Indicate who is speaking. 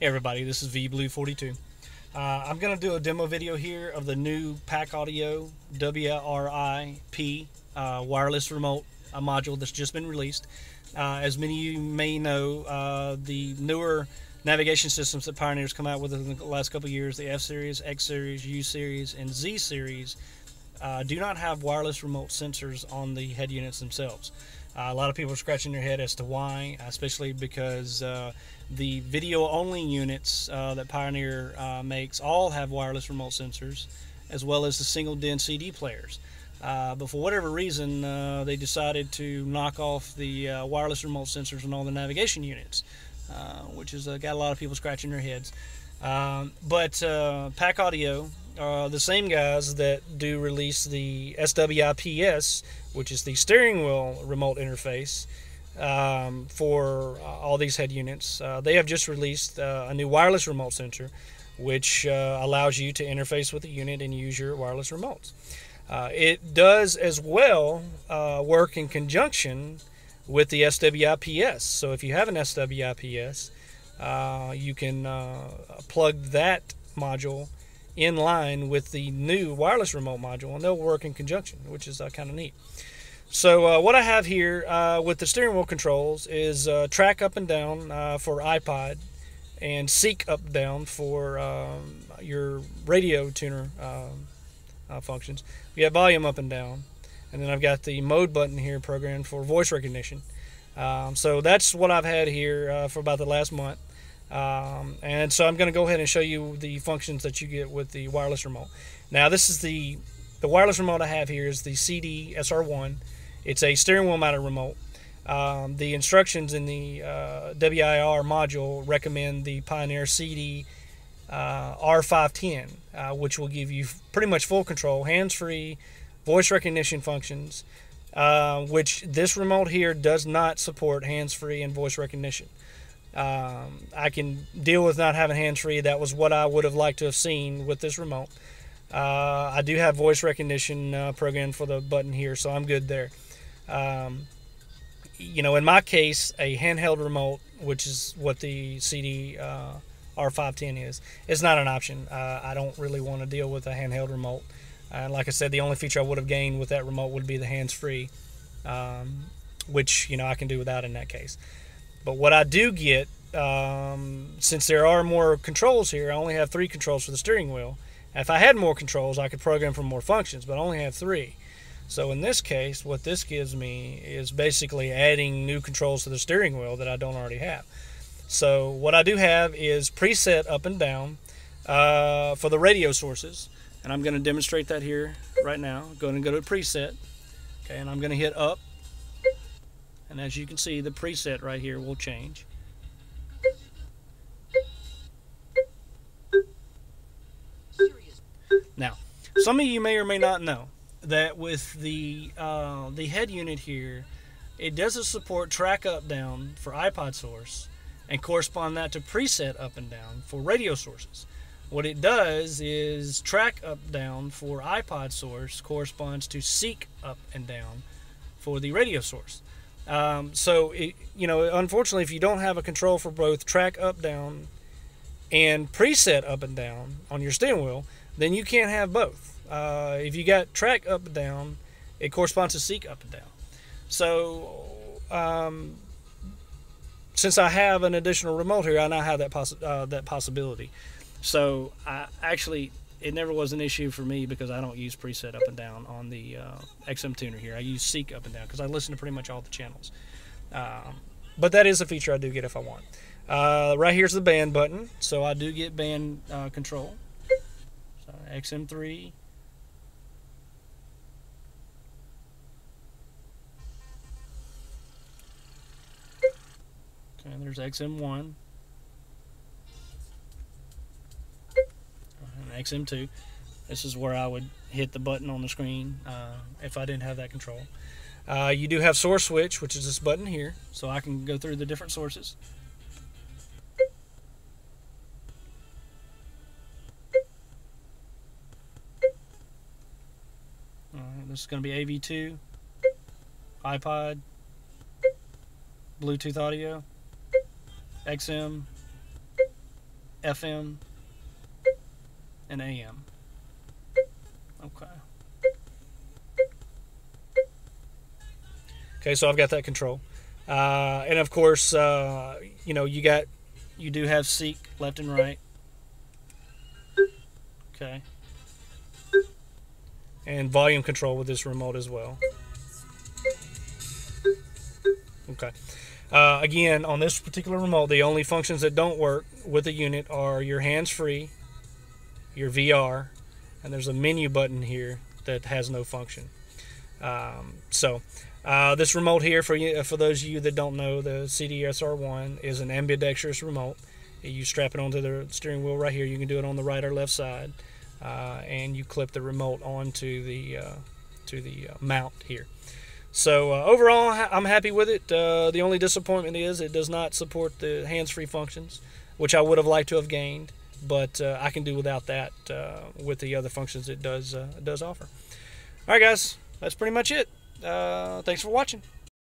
Speaker 1: Hey everybody, this is VBlue42. I'm going to do a demo video here of the new Pack Audio WRIP wireless remote module that's just been released. As many of you may know, the newer navigation systems that Pioneer's come out with in the last couple of years, the F Series, X Series, U Series, and Z Series, do not have wireless remote sensors on the head units themselves. A lot of people are scratching their head as to why, especially because the video-only units that Pioneer makes all have wireless remote sensors, as well as the single-DIN CD players. But for whatever reason, they decided to knock off the wireless remote sensors on all the navigation units, which has got a lot of people scratching their heads. But Pack Audio, the same guys that do release the SWIPS, which is the steering wheel remote interface for all these head units, they have just released a new wireless remote sensor, which allows you to interface with the unit and use your wireless remotes. It does as well work in conjunction with the SWIPS. So if you have an SWIPS, you can plug that module in line with the new wireless remote module, and they'll work in conjunction, which is kind of neat. So what I have here with the steering wheel controls is track up and down for iPod, and seek up down for your radio tuner functions. We have volume up and down, and then I've got the mode button here programmed for voice recognition. So that's what I've had here for about the last month. And so I'm going to go ahead and show you the functions that you get with the wireless remote. Now this is the wireless remote I have here is the CD SR1. It's a steering wheel mounted remote. The instructions in the WIR module recommend the Pioneer CD R510, which will give you pretty much full control, hands-free, voice recognition functions, which this remote here does not support hands-free and voice recognition. I can deal with not having hands-free. That was what I would have liked to have seen with this remote. I do have voice recognition programmed for the button here, so I'm good there. You know, in my case, a handheld remote, which is what the CD R510 is not an option. I don't really want to deal with a handheld remote. Like I said, the only feature I would have gained with that remote would be the hands-free, which, you know, I can do without in that case. But what I do get, since there are more controls here, I only have 3 controls for the steering wheel. If I had more controls, I could program for more functions, but I only have 3. So in this case, what this gives me is basically adding new controls to the steering wheel that I don't already have. So what I do have is preset up and down for the radio sources, and I'm going to demonstrate that here right now. Go ahead and go to preset, okay, and I'm going to hit up. And as you can see, the preset right here will change. Now, some of you may or may not know that with the head unit here, it doesn't support track up down for iPod source and correspond that to preset up and down for radio sources. What it does is track up down for iPod source corresponds to seek up and down for the radio source. So, you know, unfortunately, if you don't have a control for both track up, down, and preset up and down on your steering wheel, then you can't have both. If you got track up and down, it corresponds to seek up and down. So, since I have an additional remote here, I now have that possibility. So, it never was an issue for me because I don't use preset up and down on the XM tuner here. I use seek up and down because I listen to pretty much all the channels. But that is a feature I do get if I want. Right here's the band button, so I do get band control. So XM3. Okay, there's XM1. And XM2. This is where I would hit the button on the screen if I didn't have that control. You do have source switch, which is this button here, so I can go through the different sources. This is going to be AV2, iPod, Bluetooth audio, XM, FM, and AM. Okay. Okay, so I've got that control. And of course, you know, you do have seek left and right. Okay. And volume control with this remote as well. Okay. Again, on this particular remote, the only functions that don't work with the unit are your hands-free, your VR, and there's a menu button here that has no function. This remote here, for those of you that don't know, the CDSR1 is an ambidextrous remote. You strap it onto the steering wheel right here. You can do it on the right or left side, and you clip the remote onto the mount here. So overall, I'm happy with it. The only disappointment is it does not support the hands-free functions, which I would have liked to have gained, but I can do without that with the other functions it does offer. All right, guys, that's pretty much it. Thanks for watching.